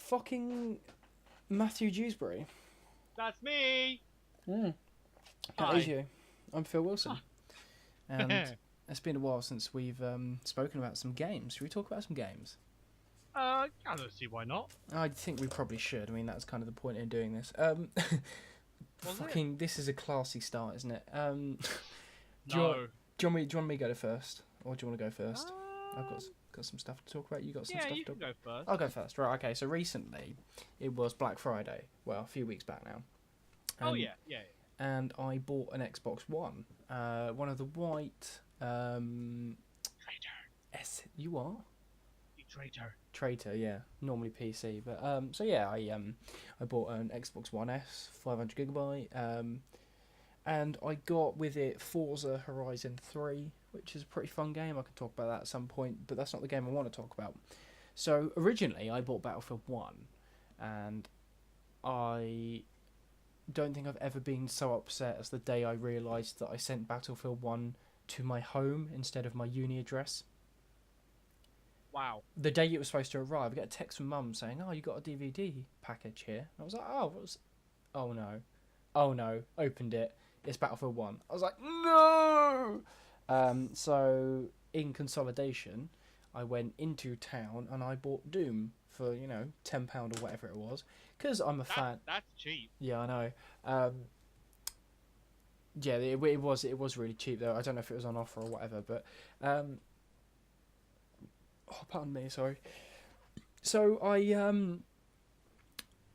fucking Matthew Dewsbury? That's me. That Hi. is you. I'm Phil Wilson. And it's been a while since we've spoken about some games. Should we talk about some games? I don't see why not. I think we probably should. I mean, that's kind of the point in doing this. This is a classy start, isn't it? Do you want me to go first? Or do you want to go first? I've got some stuff to talk about. You got some stuff to talk about? Yeah, you can go first. I'll go first. Right, okay. So recently, it was Black Friday. Well, a few weeks back now. Yeah. And I bought an Xbox One. One of the white... Traitor. You are? You traitor. Traitor, yeah. Normally PC. But, I bought an Xbox One S, 500GB. And I got with it Forza Horizon 3, which is a pretty fun game. I can talk about that at some point, but that's not the game I want to talk about. So, originally, I bought Battlefield 1, and I don't think I've ever been so upset as the day I realised that I sent Battlefield 1 to my home instead of my uni address. Wow. The day it was supposed to arrive, I get a text from Mum saying, "Oh, you got a DVD package here." And I was like, "Oh no, opened it. It's Battlefield 1. I was like, "No!" So, in consolidation, I went into town and I bought Doom for, £10 or whatever it was. Because I'm a fan. That's cheap. Yeah, I know. It was really cheap, though. I don't know if it was on offer or whatever, but... pardon me, sorry. So, I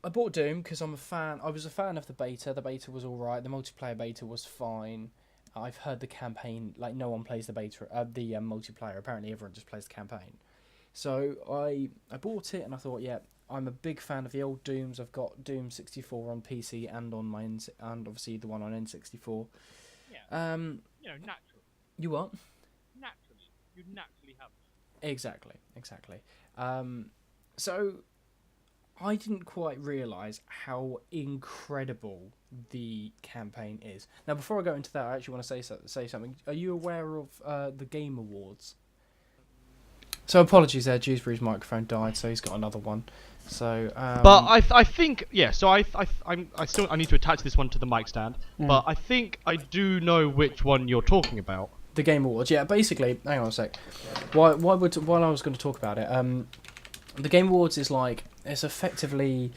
bought Doom because I'm a fan. I was a fan of the beta. The beta was alright. The multiplayer beta was fine. I've heard the campaign, no one plays the beta, the multiplayer. Apparently everyone just plays the campaign. So I bought it and I thought, yeah, I'm a big fan of the old Dooms. I've got Doom 64 on PC and on my and obviously the one on N64. Yeah. Naturally. You what? Naturally. You naturally have it. Exactly. So I didn't quite realise how incredible the campaign is. Now, before I go into that, I actually want to say something. Are you aware of the Game Awards? So apologies there, Dewsbury's microphone died, so he's got another one. So, but I think So I need to attach this one to the mic stand. But I think I do know which one you're talking about. The Game Awards, yeah. Basically, hang on a sec. While I was going to talk about it, the Game Awards is it's effectively,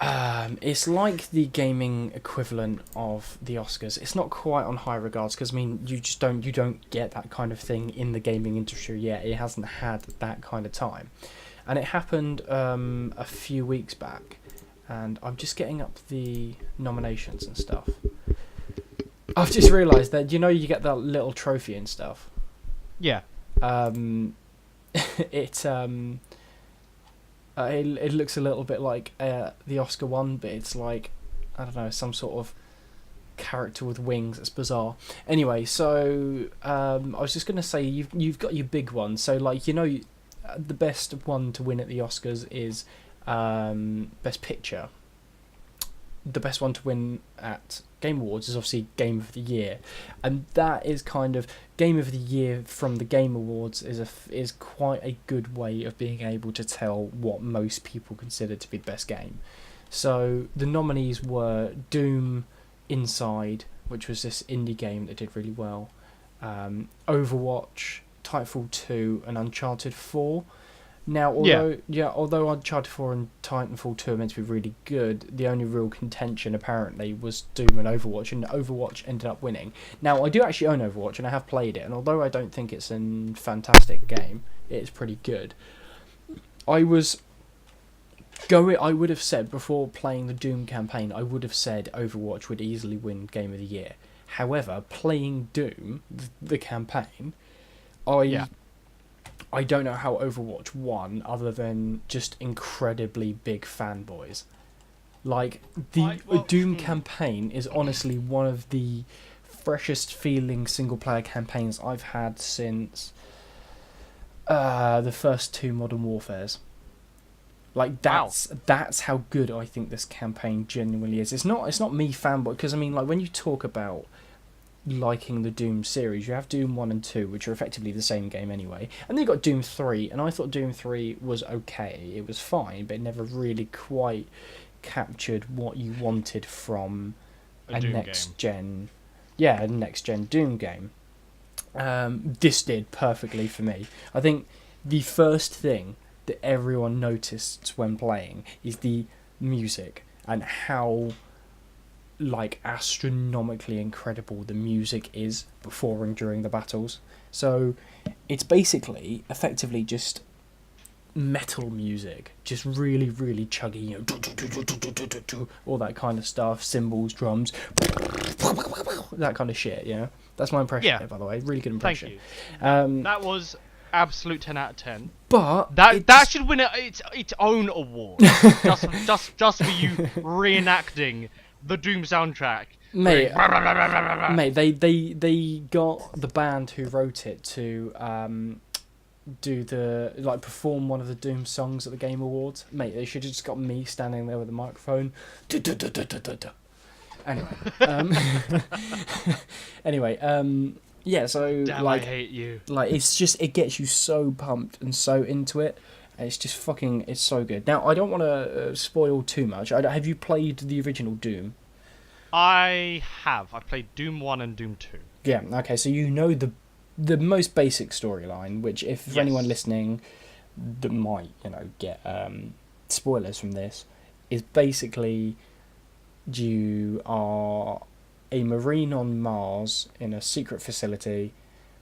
it's like the gaming equivalent of the Oscars. It's not quite on high regards because you don't get that kind of thing in the gaming industry yet. It hasn't had that kind of time, and it happened a few weeks back. And I'm just getting up the nominations and stuff. I've just realised that you get that little trophy and stuff. Yeah. It looks a little bit like the Oscar one, but it's like, I don't know, some sort of character with wings. It's bizarre. Anyway, so I was just gonna say you've got your big one. So the best one to win at the Oscars is Best Picture. The best one to win at Game Awards is obviously Game of the Year, and that is kind of Game of the Year from the Game Awards is quite a good way of being able to tell what most people consider to be the best game. So the nominees were Doom, Inside, which was this indie game that did really well, Overwatch, Titanfall 2, and Uncharted 4. Now, although Uncharted 4 and Titanfall 2 are meant to be really good, the only real contention apparently was Doom and Overwatch, and Overwatch ended up winning. Now, I do actually own Overwatch, and I have played it, and although I don't think it's a fantastic game, it's pretty good. I would have said, before playing the Doom campaign, I would have said Overwatch would easily win Game of the Year. However, playing Doom, the campaign, I don't know how Overwatch won, other than just incredibly big fanboys. Doom campaign is honestly one of the freshest feeling single player campaigns I've had since the first two Modern Warfares. That's how good I think this campaign genuinely is. It's not me fanboy, because when you talk about liking the Doom series. You have Doom 1 and 2, which are effectively the same game anyway. And then you got Doom 3, and I thought Doom 3 was okay. It was fine, but it never really quite captured what you wanted from a next-gen... Yeah, a next-gen Doom game. This did perfectly for me. I think the first thing that everyone noticed when playing is the music and how like astronomically incredible the music is before and during the battles. So it's basically effectively just metal music, just really, really chuggy, you know, all that kind of stuff, cymbals, drums, that kind of shit, you know. That's my impression of it, by the way. Really good impression. Thank you. That was absolute 10 out of 10. But that should win its own award. just for you reenacting the Doom soundtrack. Mate, they got the band who wrote it to perform one of the Doom songs at the Game Awards. Mate, they should have just got me standing there with a microphone. Anyway, yeah, so damn, I hate you. Like it gets you so pumped and so into it. And it's just it's so good. Now, I don't want to spoil too much. Have you played the original Doom? I have. I played Doom 1 and Doom 2. Yeah, okay, so you know the most basic storyline, which for anyone listening that might, get spoilers from this, is basically you are a Marine on Mars in a secret facility.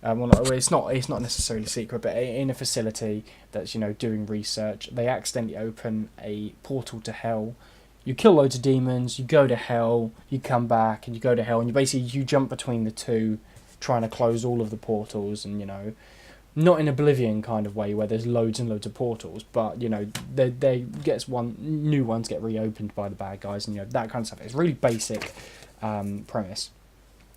It's not necessarily secret, but in a facility that's doing research. They accidentally open a portal to hell. You kill loads of demons. You go to hell. You come back and you go to hell, and you jump between the two, trying to close all of the portals, and not in Oblivion kind of way where there's loads and loads of portals, but new ones get reopened by the bad guys, and that kind of stuff. It's really basic premise.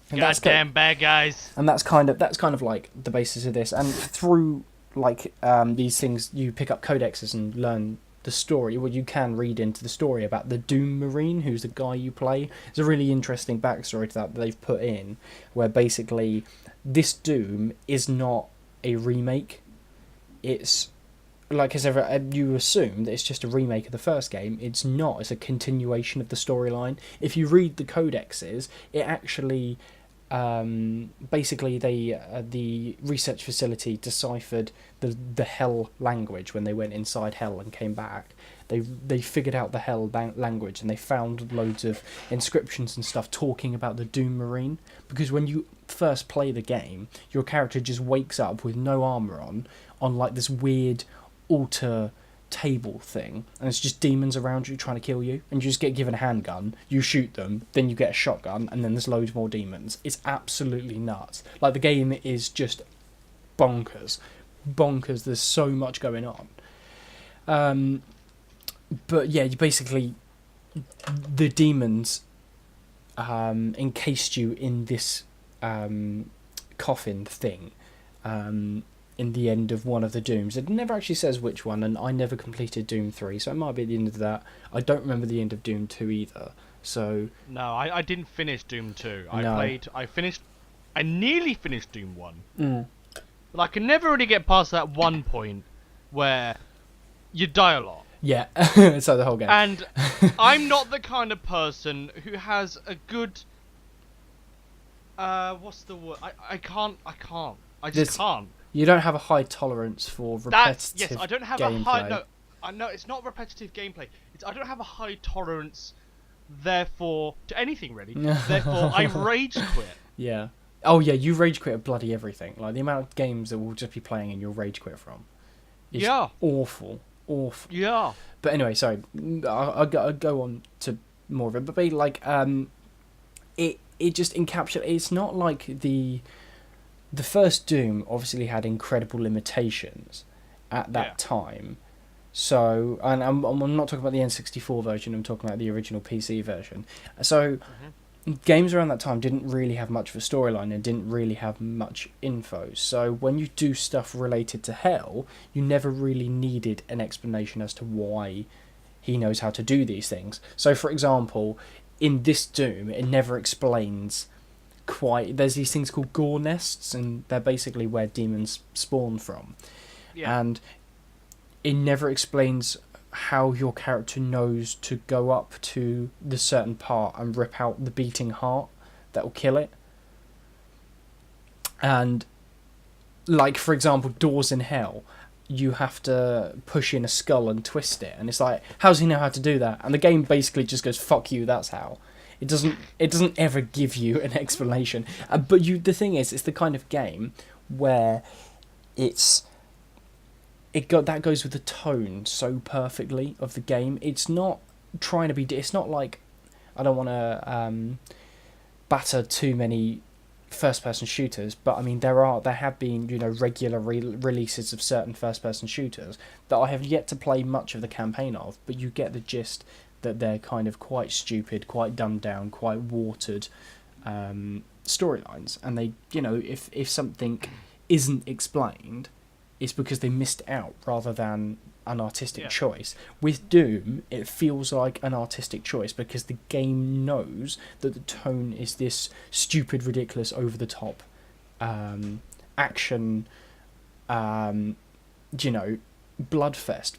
And goddamn bad guys. And that's kind of like the basis of this. And through these things, you pick up codexes and learn the story. Well, you can read into the story about the Doom Marine, who's the guy you play. There's a really interesting backstory to that they've put in, where basically this Doom is not a remake. It's you assume that it's just a remake of the first game. It's not. It's a continuation of the storyline. If you read the codexes, it actually basically the research facility deciphered the Hell language when they went inside Hell and came back. They figured out the Hell language, and they found loads of inscriptions and stuff talking about the Doom Marine. Because when you first play the game, your character just wakes up with no armor on like this weird altar table thing, and it's just demons around you trying to kill you, and you just get given a handgun, you shoot them, then you get a shotgun, and then there's loads more demons. It's absolutely nuts. Like, the game is just bonkers. There's so much going on. But yeah, you basically, the demons encased you in this coffin thing in the end of one of the Dooms. It never actually says which one, and I never completed Doom 3, so it might be at the end of that. I don't remember the end of Doom 2 either, so... No, I didn't finish Doom 2. No. I nearly finished Doom 1. But I can never really get past that one point where you die a lot. Yeah, so the whole game. And I'm not the kind of person who has a good... what's the word? I can't. I just can't. You don't have a high tolerance for repetitive Yes, I don't have gameplay. a high... No, I know it's not repetitive gameplay. I don't have a high tolerance, therefore, to anything really. Therefore, I rage quit. Yeah. Oh yeah, you rage quit at bloody everything. Like, the amount of games that we'll just be playing and you'll rage quit from. It's awful. Yeah. But anyway, sorry. I'll go on to more of it. But like, it just encapsulates... It's not like the first Doom obviously had incredible limitations at that time. So, and I'm not talking about the N64 version, I'm talking about the original PC version. So, games around that time didn't really have much of a storyline and didn't really have much info. So, when you do stuff related to Hell, you never really needed an explanation as to why he knows how to do these things. So, for example, in this Doom, it never explains there's these things called gore nests, and they're basically where demons spawn from. Yeah. And it never explains how your character knows to go up to the certain part and rip out the beating heart that will kill it. And, like, for example, doors in hell, you have to push in a skull and twist it, and it's like, how does he know how to do that? And the game basically just goes, fuck you, that's how. It doesn't ever give you an explanation. But the thing is, it's the kind of game where that goes with the tone so perfectly of the game. It's not trying to be. It's not like, I don't want to batter too many first-person shooters, but I mean there have been regular releases of certain first-person shooters that I have yet to play much of the campaign of, but you get the gist that they're kind of quite stupid, quite dumbed down, quite watered storylines, and they if something isn't explained, it's because they missed out rather than an artistic choice. With Doom, it feels like an artistic choice because the game knows that the tone is this stupid, ridiculous, over-the-top action, bloodfest.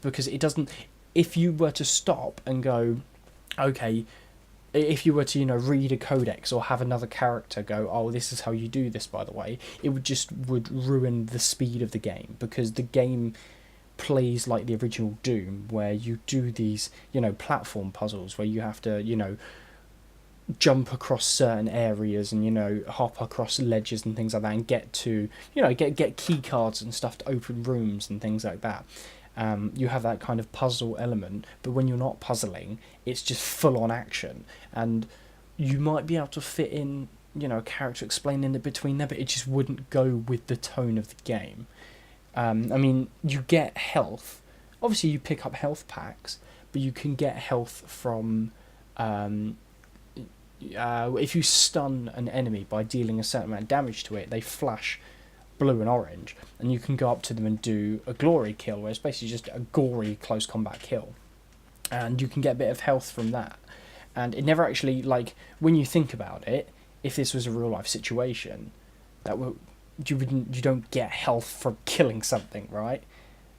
Because it doesn't... If you were to stop and go, okay... If you were to, read a codex or have another character go, oh, this is how you do this, by the way, it would ruin the speed of the game, because the game plays like the original Doom, where you do these, platform puzzles where you have to, jump across certain areas and, hop across ledges and things like that and get to, get key cards and stuff to open rooms and things like that. You have that kind of puzzle element, but when you're not puzzling, it's just full-on action, and you might be able to fit in, a character explaining it between there, but it just wouldn't go with the tone of the game. I mean, you get health. Obviously, you pick up health packs, but you can get health from... if you stun an enemy by dealing a certain amount of damage to it, they flash blue and orange, and you can go up to them and do a glory kill, where it's basically just a gory close combat kill, and you can get a bit of health from that. And it never actually, like, when you think about it, if this was a real life situation, you don't get health from killing something, right?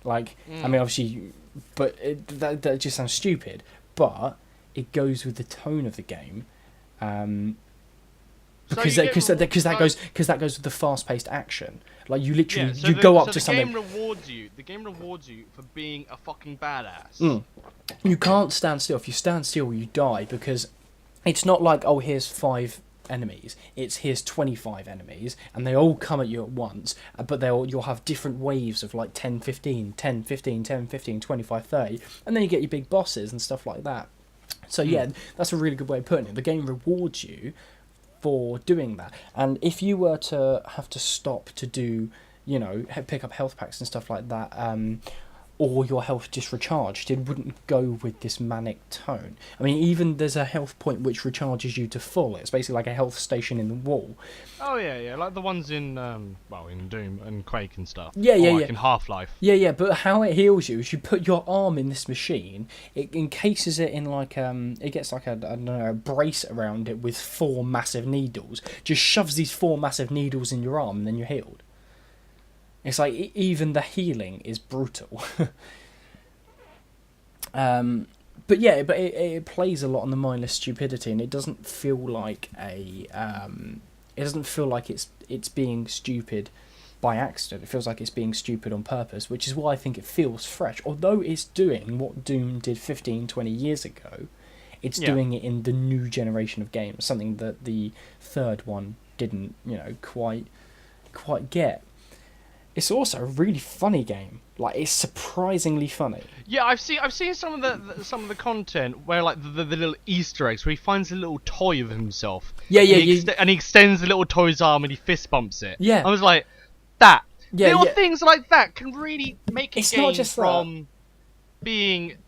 Like, I mean, obviously, but that just sounds stupid, but it goes with the tone of the game. Because that goes with the fast-paced action. Like, you literally go up to something. The game rewards you for being a fucking badass. You can't stand still. If you stand still, you die, because it's not like, oh, here's 5 enemies. It's here's 25 enemies, and they all come at you at once. But you'll have different waves of like 10, 15, 10, 15, 10, 15, 25, 30, and then you get your big bosses and stuff like that. So yeah, that's a really good way of putting it. The game rewards you for doing that, and if you were to have to stop to do, pick up health packs and stuff like that, or your health just recharged, it wouldn't go with this manic tone. I mean, even there's a health point which recharges you to full. It's basically like a health station in the wall. Oh yeah, like the ones in in Doom and Quake and stuff. Yeah. In Half-Life. Yeah. But how it heals you is you put your arm in this machine. It encases it in like it gets like a brace around it with 4 massive needles. Just shoves these 4 massive needles in your arm, and then you're healed. It's like even the healing is brutal. But it plays a lot on the mindless stupidity, and it doesn't feel like it's being stupid by accident. It feels like it's being stupid on purpose, which is why I think it feels fresh. Although it's doing what Doom did 15, 20 years ago, it's doing it in the new generation of games, something that the third one didn't, quite get. It's also a really funny game. Like, it's surprisingly funny. Yeah, I've seen some of the content where, like, the little Easter eggs where he finds a little toy of himself. Yeah. And he extends the little toy's arm and he fist bumps it. Yeah. I was like, little things like that can really make a game from being,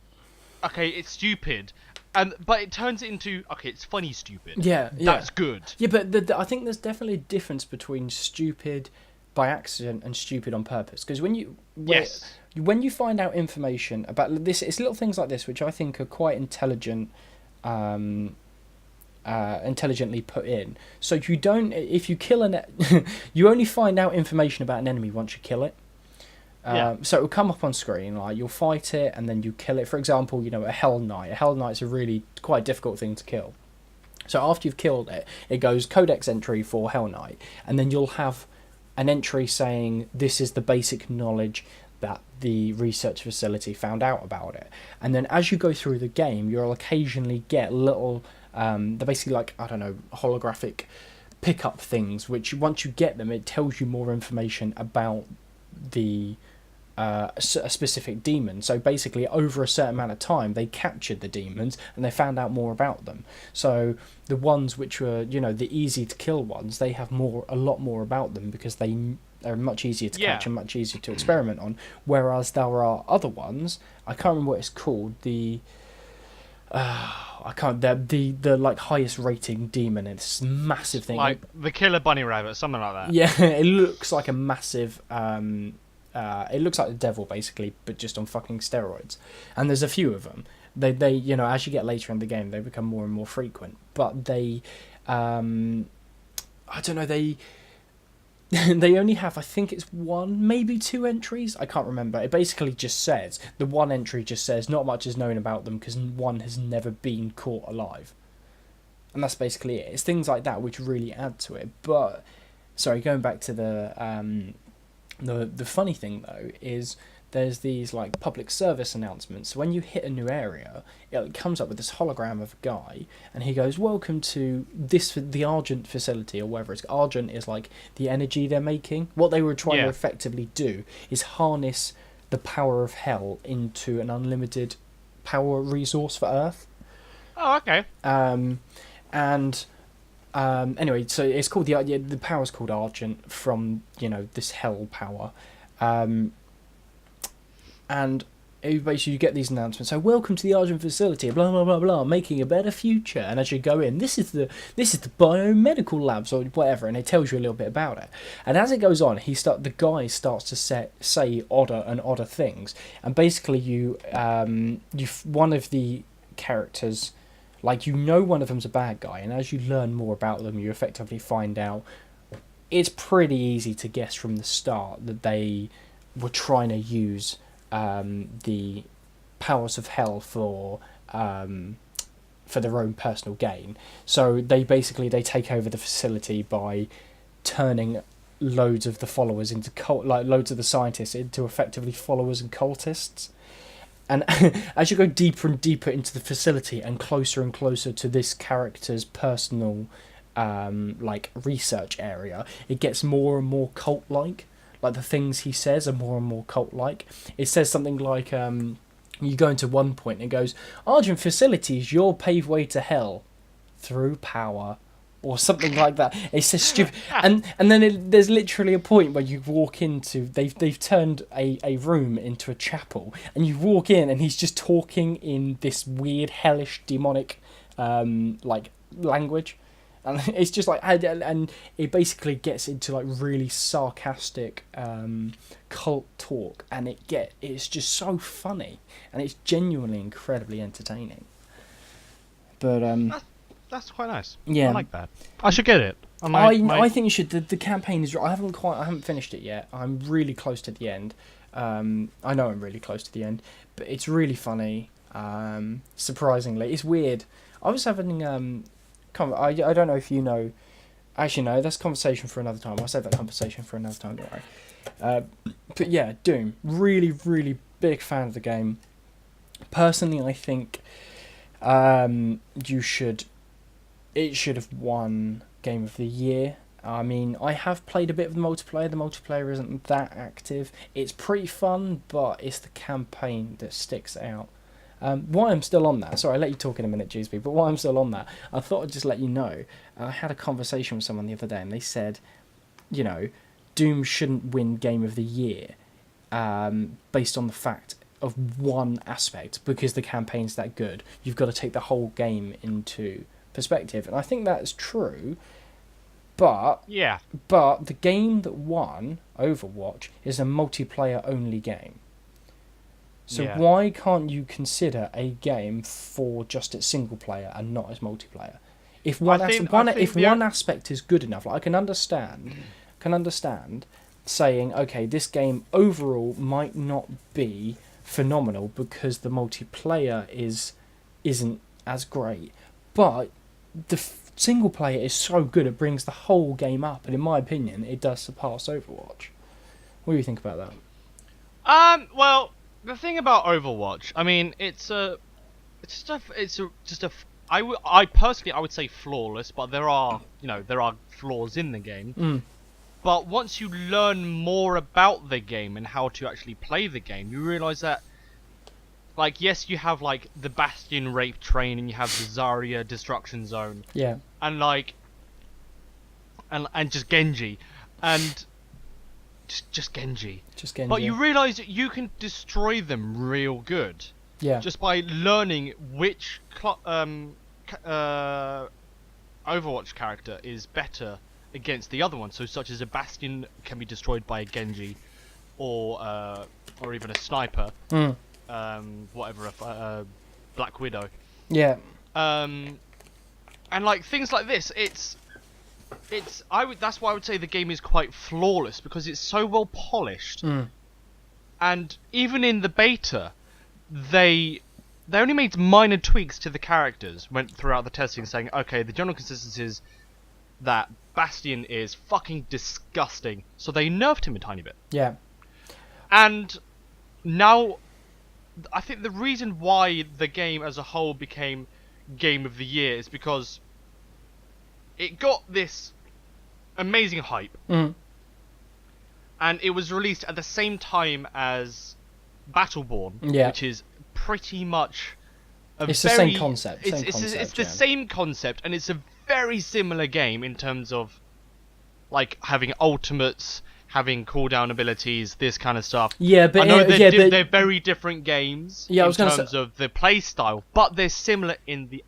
okay, it's stupid, but it turns it into, okay, it's funny stupid. Yeah. That's good. Yeah, but I think there's definitely a difference between stupid by accident and stupid on purpose, because when you find out information about this, it's little things like this which I think are quite intelligent intelligently put in. So you don't, if you kill you only find out information about an enemy once you kill it. So it will come up on screen, like you'll fight it and then you kill it. For example, a Hell Knight. A Hell Knight's a really quite difficult thing to kill. So after you've killed it, it goes codex entry for Hell Knight, and then you'll have an entry saying this is the basic knowledge that the research facility found out about it. And then as you go through the game, you'll occasionally get little, they're basically like, I don't know, holographic pickup things, which once you get them, it tells you more information about a specific demon. So basically over a certain amount of time they captured the demons and they found out more about them. So the ones which were the easy to kill ones, they have a lot more about them because they are much easier to catch and much easier to experiment on, whereas there are other ones, I can't remember what it's called, the like highest rating demon, and it's massive thing like the killer bunny rabbit, something like that. Yeah, it looks like a massive it looks like the devil basically, but just on fucking steroids. And there's a few of them. They as you get later in the game, they become more and more frequent. But they, I don't know, they only have, I think it's 1, maybe 2 entries. I can't remember. It basically just says, the one entry just says not much is known about them because one has never been caught alive. And that's basically it. It's things like that which really add to it. But, sorry, going back to the funny thing though is there's these like public service announcements. So when you hit a new area, it comes up with this hologram of a guy, and he goes, "Welcome to the Argent facility," or whatever it's. Argent is like the energy they're making. What they were trying to effectively do is harness the power of hell into an unlimited power resource for Earth. Oh, okay. Anyway, so it's called the power's called Argent from this hell power, and basically you get these announcements. So welcome to the Argent facility, blah blah blah blah, making a better future. And as you go in, this is the biomedical labs or whatever, and it tells you a little bit about it. And as it goes on, the guy starts to say odder and odder things, and basically you one of the characters. Like, one of them's a bad guy, and as you learn more about them, you effectively find out it's pretty easy to guess from the start that they were trying to use the powers of hell for their own personal gain. So they take over the facility by turning loads of the followers into loads of the scientists into effectively followers and cultists. And as you go deeper and deeper into the facility and closer to this character's personal research area, it gets more and more cult-like. Like the things he says are more and more cult-like. It says something like, you go into one point and it goes, "Argent facilities, your paved way to hell through power." Or something like that. It's so stupid. And then there's literally a point where you walk into... They've turned a room into a chapel. And you walk in and he's just talking in this weird, hellish, demonic, language. And it's just like... And it basically gets into, really sarcastic cult talk. And it's just so funny. And it's genuinely incredibly entertaining. But... That's quite nice. Yeah, I like that. I should get it. I think you should. The campaign is. I haven't finished it yet. I'm really close to the end. I know I'm really close to the end, but it's really funny. Surprisingly, it's weird. I was having I don't know if you know. Actually, no. That's a conversation for another time. I'll save that conversation for another time. Don't worry. But yeah, Doom. Really, really big fan of the game. Personally, I think it should have won Game of the Year. I mean, I have played a bit of the multiplayer. The multiplayer isn't that active. It's pretty fun, but it's the campaign that sticks out. Why I'm still on that, sorry, I'll let you talk in a minute, GSP, but why I'm still on that, I thought I'd just let you know. I had a conversation with someone the other day, and they said, Doom shouldn't win Game of the Year based on the fact of one aspect, because the campaign's that good. You've got to take the whole game into perspective, and I think that's true, but the game that won, Overwatch, is a multiplayer only game. So why can't you consider a game for just its single player and not as multiplayer? If one aspect is good enough, like I can understand saying, okay, this game overall might not be phenomenal because the multiplayer isn't as great, but the single player is so good it brings the whole game up, and in my opinion, it does surpass Overwatch. What do you think about that? Well, the thing about Overwatch, I mean, I personally would say flawless, but there are flaws in the game. Mm. But once you learn more about the game and how to actually play the game, you realize that, like, yes, you have like the Bastion rape train and you have the Zarya destruction zone. Yeah. And like, and just Genji, and just Genji. Just Genji. But you realize that you can destroy them real good. Yeah. Just by learning which Overwatch character is better against the other one. So, such as a Bastion can be destroyed by a Genji, or even a sniper. Mm. Whatever, Black Widow. Yeah. And like things like this, that's why I would say the game is quite flawless, because it's so well polished. Mm. And even in the beta, they only made minor tweaks to the characters, went throughout the testing, saying, okay, the general consistency is that Bastion is fucking disgusting, so they nerfed him a tiny bit. Yeah. And now, I think the reason why the game as a whole became Game of the Year is because it got this amazing hype. Mm. And it was released at the same time as Battleborn, which is pretty much the same concept. It's the same concept, and it's a very similar game in terms of like having ultimates, having cooldown abilities, this kind of stuff. Yeah, but I know they're very different games in terms of the play style, but they're similar in the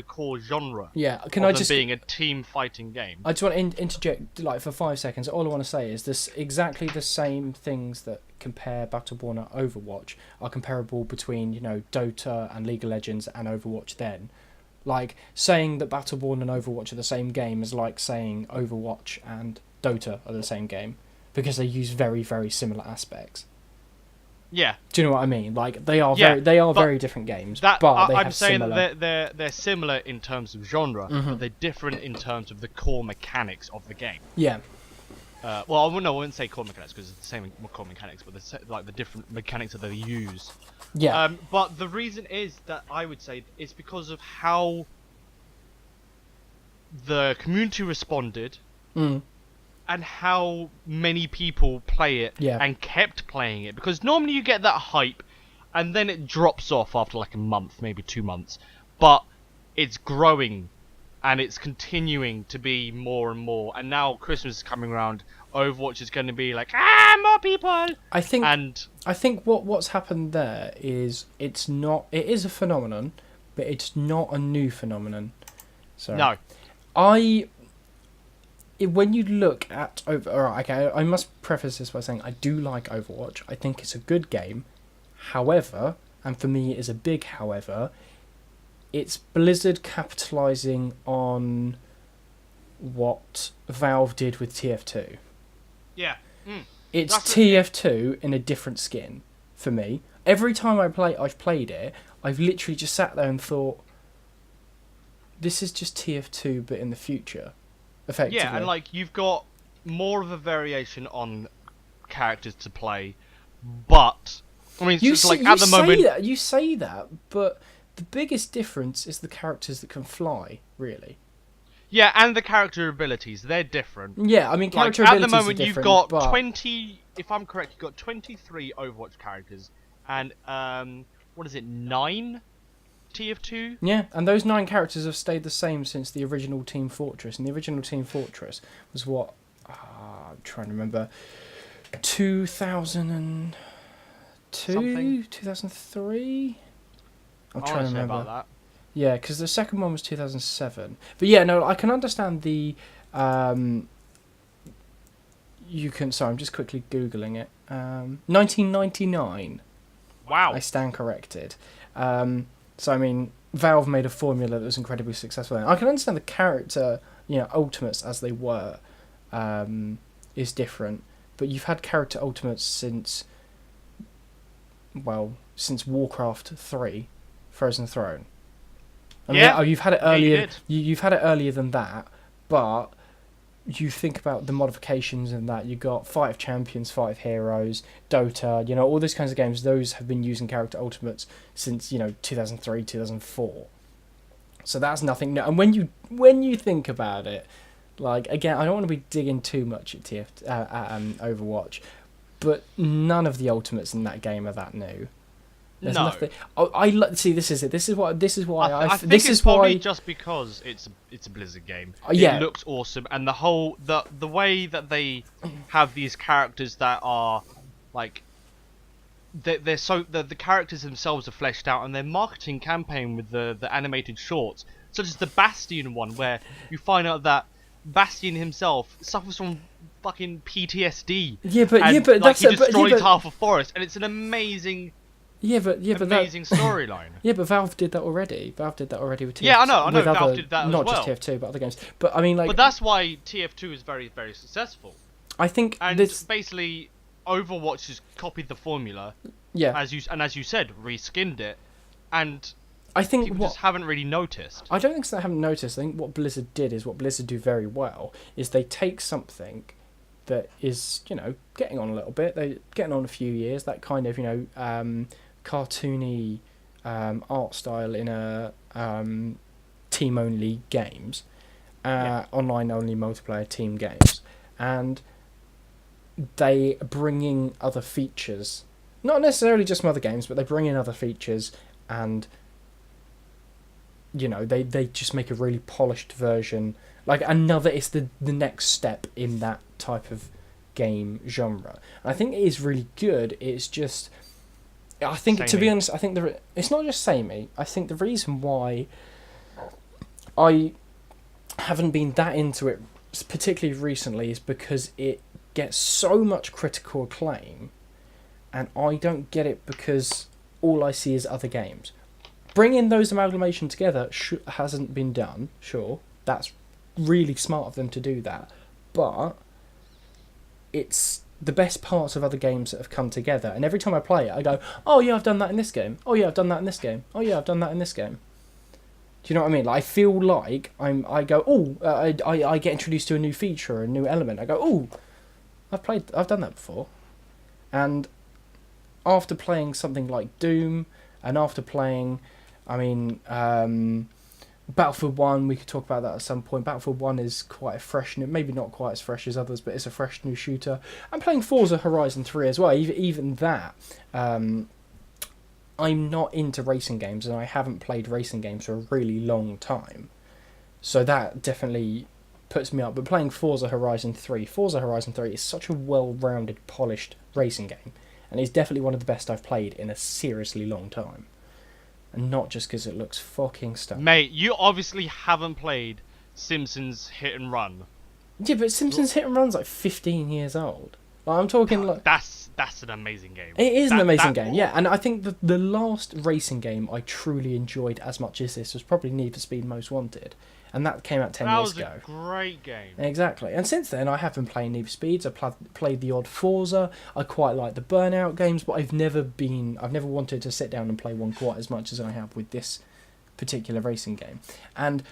core genre. Yeah, being a team fighting game. I just want to interject like for 5 seconds. All I want to say is this: exactly the same things that compare Battleborn and Overwatch are comparable between Dota and League of Legends and Overwatch. Then, like saying that Battleborn and Overwatch are the same game is like saying Overwatch and Dota are the same game, because they use very, very similar aspects. Yeah. Do you know what I mean? Like they are very different games, but I'm saying that they're similar in terms of genre, but they're different in terms of the core mechanics of the game. Yeah. Well, I wouldn't say core mechanics because it's the same core mechanics, but the different mechanics that they use. Yeah. But the reason is that I would say it's because of how the community responded. And how many people play it and kept playing it. Because normally you get that hype and then it drops off after like a month, maybe 2 months. But it's growing and it's continuing to be more and more. And now Christmas is coming around. Overwatch is going to be like, more people! I think what's happened there is it is a phenomenon, but it's not a new phenomenon. So no. When you look at I must preface this by saying I do like Overwatch. I think it's a good game. However, and for me it is a big however, it's Blizzard capitalising on what Valve did with TF2. Yeah. It's TF2 in a different skin for me. Every time I've played it, I've literally just sat there and thought, this is just TF2 but in the future. Effectively. Yeah, and like you've got more of a variation on characters to play, but I mean, you say that, but the biggest difference is the characters that can fly, really. Yeah, and the character abilities, they're different. Yeah, I mean, character abilities at the moment are different, you've got 20. If I'm correct, you've got 23 Overwatch characters, and 9 TF2? Yeah, and those 9 characters have stayed the same since the original Team Fortress. And the original Team Fortress was what? I'm trying to remember. 2002? Something. 2003? I'm trying to remember. About that. Yeah, because the second one was 2007. But yeah, no, I can understand the... Sorry, I'm just quickly Googling it. 1999. Wow. I stand corrected. So I mean, Valve made a formula that was incredibly successful. I can understand the character, ultimates as they were, is different, but you've had character ultimates since Warcraft 3, Frozen Throne. I mean, you've had it earlier. You've had it earlier than that, but you think about the modifications and that you got Fight of Champions, Fight of Heroes, Dota, all those kinds of games. Those have been using character ultimates since 2003, 2004. So that's nothing new. And when you think about it, like again, I don't want to be digging too much at Overwatch, but none of the ultimates in that game are that new. There's nothing. I see. This is it. This is why. I think it's probably just because it's a Blizzard game. Yeah. It looks awesome, and the way that they have these characters that are like the characters themselves are fleshed out, and their marketing campaign with the animated shorts, such as the Bastion one, where you find out that Bastion himself suffers from fucking PTSD. Yeah, but like, he destroys half a forest, and it's an amazing. Amazing storyline. Yeah, but Valve did that already. With TF2. Yeah, I know. Valve did that not as well. Just TF2, but other games. But I mean, like. But that's why TF2 is very, very successful. I think basically, Overwatch has copied the formula. Yeah. As you said, reskinned it, and I think people just haven't really noticed. I don't think they haven't noticed. I think what Blizzard did is what Blizzard do very well is they take something that is getting on a little bit. They're getting on a few years. That kind of cartoony art style in a team only games, online only multiplayer team games, and they bring in other features, not necessarily just from other games, but they bring in other features, and they just make a really polished version, like it's the next step in that type of game genre. And I think it is really good. It's just, I think samey. To be honest, I think it's not just samey. I think the reason why I haven't been that into it, particularly recently, is because it gets so much critical acclaim, and I don't get it because all I see is other games. Bringing those amalgamation together hasn't been done. Sure, that's really smart of them to do that, but it's the best parts of other games that have come together, and every time I play it I go, oh yeah, I've done that in this game, oh yeah, I've done that in this game, oh yeah, I've done that in this game. Do you know what I mean? Like, I feel like I get introduced to a new feature or a new element. I go, oh, I've done that before. And after playing something like Doom, and after playing Battlefield 1, we could talk about that at some point. Battlefield 1 is quite a fresh, maybe not quite as fresh as others, but it's a fresh new shooter. I'm playing Forza Horizon 3 as well. Even that, I'm not into racing games, and I haven't played racing games for a really long time. So that definitely puts me up. But playing Forza Horizon 3 is such a well-rounded, polished racing game, and it's definitely one of the best I've played in a seriously long time. And not just because it looks fucking stunning. Mate, you obviously haven't played Simpsons Hit and Run. Yeah, but Simpsons Hit and Run's like 15 years old. Like, I'm talking like... That's an amazing game. It is an amazing game, yeah. And I think the last racing game I truly enjoyed as much as this was probably Need for Speed Most Wanted. And that came out 10 years ago. That was a great game. Exactly. And since then, I have been playing Need for Speeds. I've played the odd Forza. I quite like the Burnout games, but I've never wanted to sit down and play one quite as much as I have with this particular racing game. And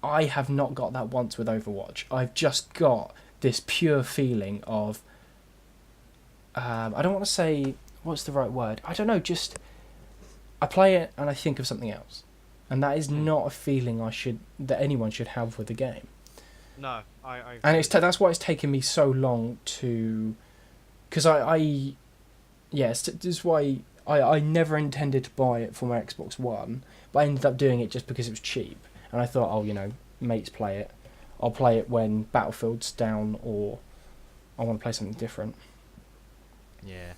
I have not got that once with Overwatch. I've just got this pure feeling of... I don't want to say... What's the right word? I don't know, just... I play it and I think of something else. And that is not a feeling that anyone should have with the game. No, I and that's why it's taken me so long to... Because this is why I never intended to buy it for my Xbox One, but I ended up doing it just because it was cheap. And I thought, mates play it. I'll play it when Battlefield's down or I want to play something different. Yeah.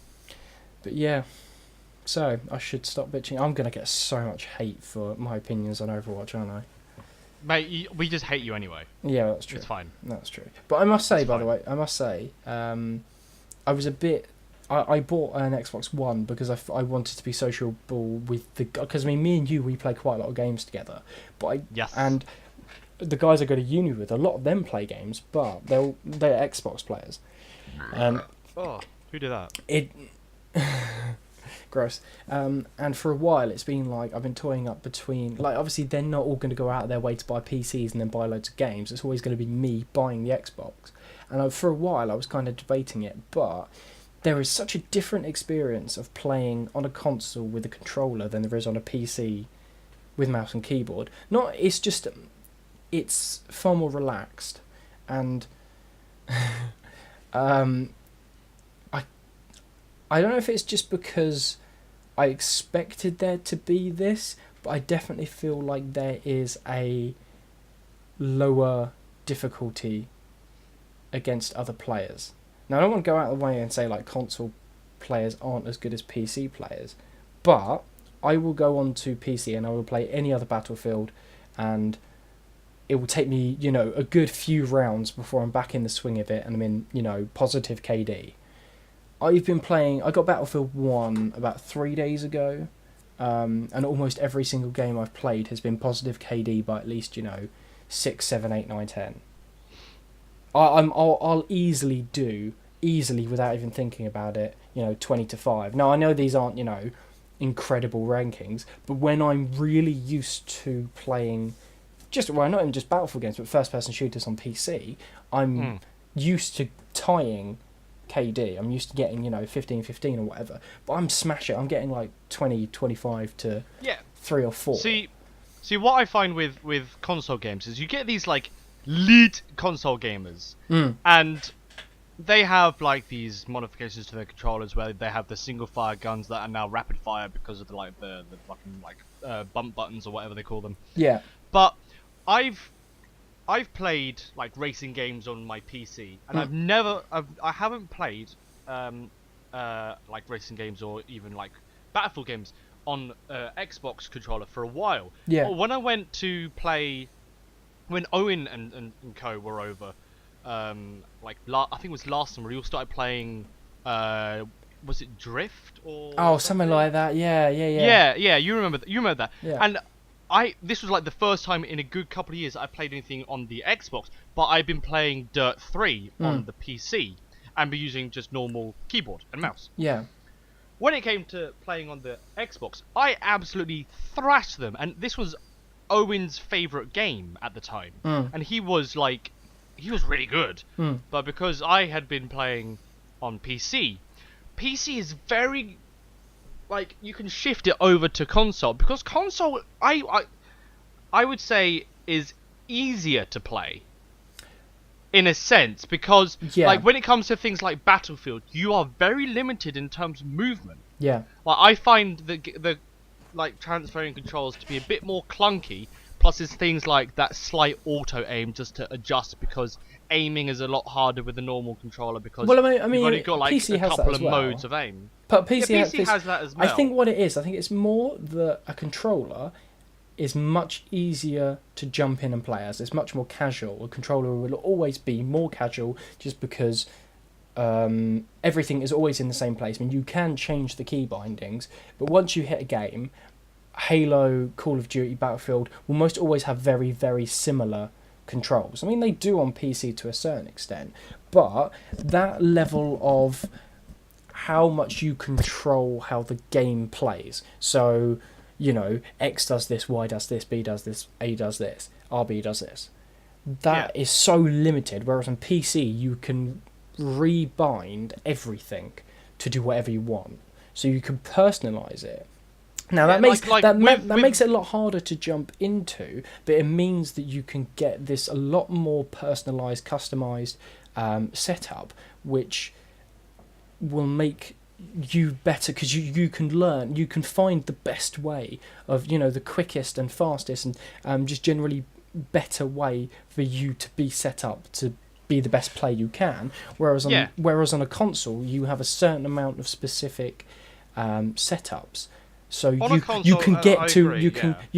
But yeah... So, I should stop bitching. I'm going to get so much hate for my opinions on Overwatch, aren't I? Mate, we just hate you anyway. Yeah, that's true. It's fine. That's true. But I must say, by the way, I was a bit I bought an Xbox One because I wanted to be sociable with because I mean, me and you, we play quite a lot of games together, Yes. And the guys I go to uni with, a lot of them play games, but they're Xbox players. Who did that? It gross. And for a while, it's been like I've been toying up between, like, obviously they're not all going to go out of their way to buy PCs and then buy loads of games. It's always going to be me buying the Xbox. And for a while, I was kind of debating it, but there is such a different experience of playing on a console with a controller than there is on a PC with mouse and keyboard. It's far more relaxed, and I don't know if it's just because I expected there to be this, but I definitely feel like there is a lower difficulty against other players. Now, I don't want to go out of the way and say like console players aren't as good as PC players, but I will go on to PC and I will play any other Battlefield, and it will take me, a good few rounds before I'm back in the swing of it and I'm in, positive KD. I got Battlefield 1 about 3 days ago, and almost every single game I've played has been positive KD by at least, 6, 7, 8, 9, 10. I'll easily without even thinking about it, 20-5. Now I know these aren't, incredible rankings, but when I'm really used to playing not even just Battlefield games, but first-person shooters on PC, I'm used to tying KD. I'm used to getting 15-15 or whatever, but I'm smashing. I'm getting like 20-25 to 3 or 4. See what I find with console games is you get these like elite console gamers, and they have like these modifications to their controllers where they have the single fire guns that are now rapid fire because of the fucking bump buttons or whatever they call them. Yeah. But I've played like racing games on my PC, and I haven't played like racing games or even like Battlefield games on Xbox controller for a while. Yeah. When I went to play, when Owen and co were over, I think it was last summer, we all started playing. Was it Drift or? Something like that. Yeah. Yeah. You remember that? Yeah. And this was like the first time in a good couple of years I played anything on the Xbox, but I've been playing Dirt 3 on the PC and be using just normal keyboard and mouse. Yeah. When it came to playing on the Xbox, I absolutely thrashed them, and this was Owen's favourite game at the time, and he was really good. But because I had been playing on PC is very, like, you can shift it over to console, because console I would say is easier to play in a sense, because like when it comes to things like Battlefield, you are very limited in terms of movement. Yeah. Like I find the like transferring controls to be a bit more clunky. Plus, there's things like that slight auto aim just to adjust, because aiming is a lot harder with the normal controller, because you've only got like PC a couple of well. modes of aim. But PC has that as well. I think what it is, it's more that a controller is much easier to jump in and play as. It's much more casual. A controller will always be more casual just because everything is always in the same place. I mean, you can change the key bindings, but once you hit a game, Halo, Call of Duty, Battlefield will most always have very, very similar controls. I mean, they do on PC to a certain extent, but that level of how much you control how the game plays. So, X does this, Y does this, B does this, A does this, RB does this. That is so limited, whereas on PC you can rebind everything to do whatever you want. So you can personalise it. Now that makes it a lot harder to jump into, but it means that you can get this a lot more personalised, customised setup, which will make you better, because you can learn, you can find the best way of, the quickest and fastest and just generally better way for you to be set up to be the best player you can. Whereas on a console, you have a certain amount of specific setups. So you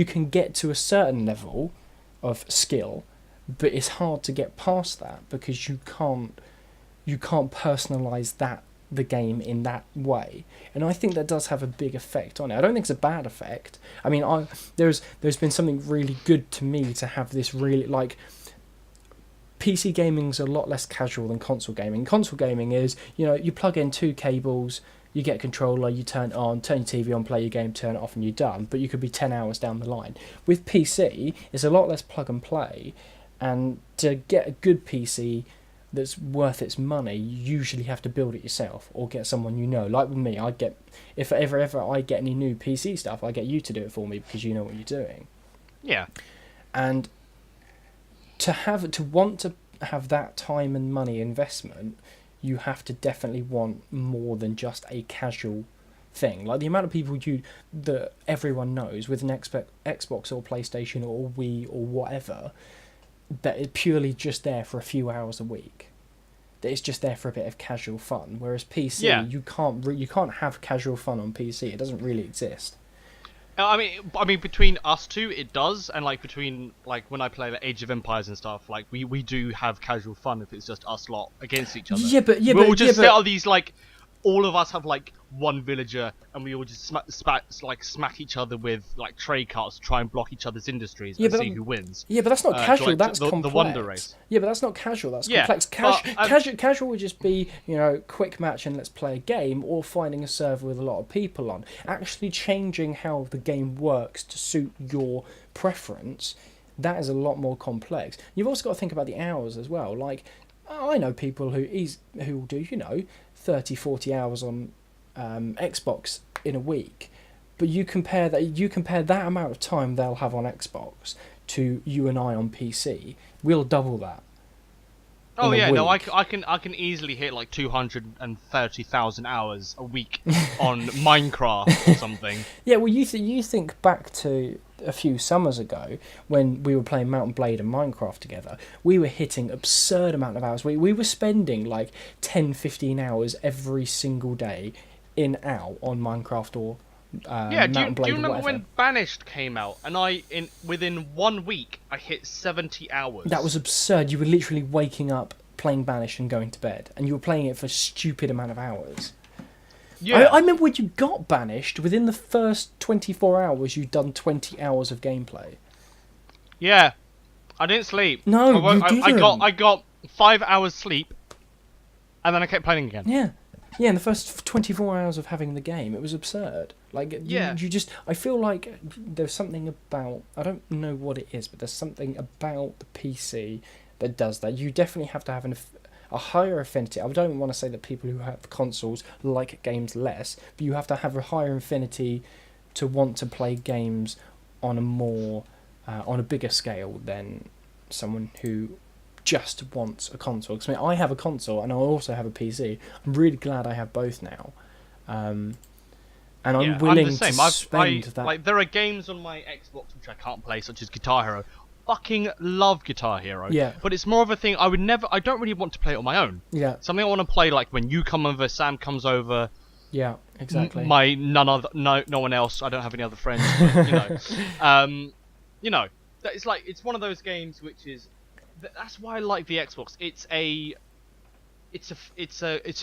can get to a certain level of skill, but it's hard to get past that because you can't personalize that the game in that way, and I think that does have a big effect on it. I don't think it's a bad effect. I mean, there's been something really good to me to have this really, like, PC gaming's a lot less casual than console gaming. Console gaming is, you plug in 2 cables, you get a controller, you turn it on, turn your TV on, play your game, turn it off, and you're done. But you could be 10 hours down the line. With PC, it's a lot less plug and play, and to get a good PC that's worth its money, you usually have to build it yourself or get someone you know. Like with me, if ever I get any new PC stuff, I get you to do it for me because you know what you're doing. Yeah. And to want to have that time and money investment, you have to definitely want more than just a casual thing. Like the amount of people that everyone knows with an Xbox or PlayStation or Wii or whatever, that is purely just there for a few hours a week. That it's just there for a bit of casual fun. Whereas PC, you can't have casual fun on PC. It doesn't really exist. I mean, between us two, it does, and like between like when I play the Age of Empires and stuff, like we do have casual fun if it's just us lot against each other. We'll just set all these like. All of us have like one villager, and we all just smack each other with like trade carts to try and block each other's industries and see who wins. Yeah, but that's not casual. That's complex. The Wonder Race. Yeah, but that's not casual. That's complex. Casual would just be quick match and let's play a game, or finding a server with a lot of people on. Actually changing how the game works to suit your preference, that is a lot more complex. You've also got to think about the hours as well. Like, I know people who do 30, 40 hours on Xbox in a week, but you compare that amount of time they'll have on Xbox to you and I on PC, we'll double that. Oh yeah, no, I can easily hit like 230,000 hours a week on Minecraft or something. Yeah, well, you think back to a few summers ago when we were playing Mount and Blade and Minecraft together. We were hitting absurd amount of hours. We were spending like 10, 15 hours every single day in out on Minecraft or Mount and Blade. Do you remember when Banished came out and within 1 week I hit 70 hours? That was absurd. You were literally waking up, playing Banished and going to bed, and you were playing it for a stupid amount of hours. Yeah. I remember when you got Banished, within the first 24 hours you'd done 20 hours of gameplay. Yeah. I didn't sleep. No, you didn't. I got 5 hours sleep, and then I kept playing again. Yeah. Yeah, in the first 24 hours of having the game, it was absurd. Like, you just... I feel like there's something about... I don't know what it is, but there's something about the PC that does that. You definitely have to have a higher affinity. I don't want to say that people who have consoles like games less, but you have to have a higher affinity to want to play games on a bigger scale than someone who just wants a console. Because I have a console and I also have a PC. I'm really glad I have both now, and I'm willing to spend that. Like, there are games on my Xbox which I can't play, such as Guitar Hero. Fucking love Guitar Hero. Yeah. But it's more of a thing I don't really want to play it on my own. Yeah. Something I want to play like when you come over, Sam comes over. Yeah, exactly. No one else. I don't have any other friends. But, it's one of those games which is. That's why I like the Xbox. It's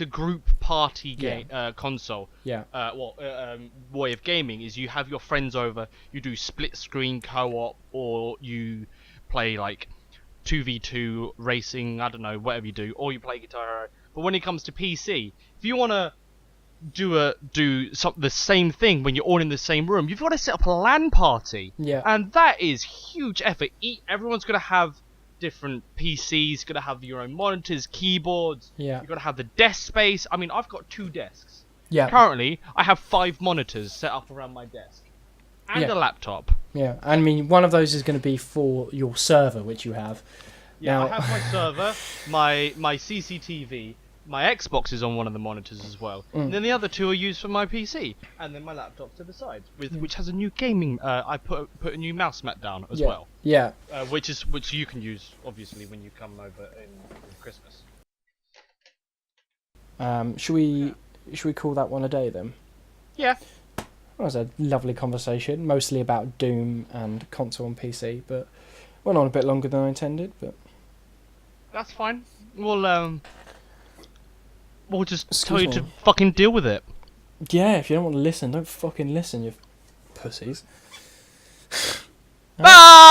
a group party game console. Yeah. Way of gaming is you have your friends over, you do split screen co-op, or you play like 2v2 racing. I don't know, whatever you do, or you play Guitar Hero. But when it comes to PC, if you want to do the same thing when you're all in the same room, you've got to set up a LAN party. Yeah. And that is huge effort. Everyone's gonna have different PCs, gotta have your own monitors, keyboards. Yeah. You gotta have the desk space. I mean, I've got 2 desks. Yeah. Currently, I have 5 monitors set up around my desk, and a laptop. Yeah. I mean, one of those is going to be for your server, which you have. Yeah, I have my server, my CCTV. My Xbox is on one of the monitors as well, and then the other 2 are used for my PC, and then my laptop to the side, which has a new gaming. I put a new mouse mat down as well. Yeah. Which you can use obviously when you come over in Christmas. Should we call that one a day then? Yeah. That was a lovely conversation, mostly about Doom and console and PC, but went on a bit longer than I intended. But that's fine. Well, We'll just tell you to fucking deal with it. Yeah, if you don't want to listen, don't fucking listen, you pussies. Bye!